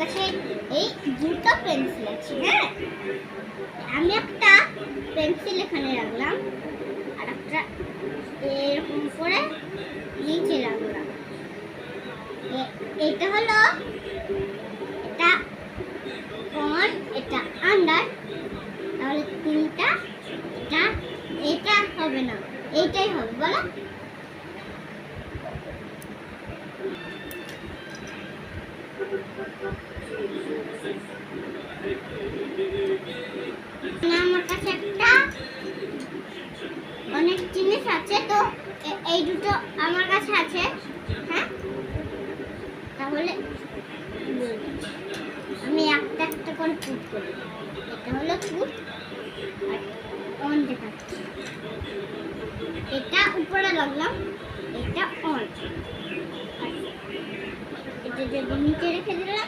কাছে এই দুটো পেন্সিল আছে। হ্যাঁ, আমি একটা পেন্সিল এখানে রাখলাম আর একটা এরকম করে নিচে রাখলাম। এটা হলো, এটা অন, এটা আন্ডার। তাহলে তিনটা, এটা এটা হবে না, এইটাই হবে। বলো আমার কাছে একটা অনেক জিনিস আছে, তো এই দুটো আমার কাছে আছে। হ্যাঁ, তাহলে আমি একটা একটা করে পুট করি। এটা হলো পুট আর অন দেখাচ্ছি। এটা উপরে লাগলাম, এটা অন, এটা যদি নিচে রেখে দিলাম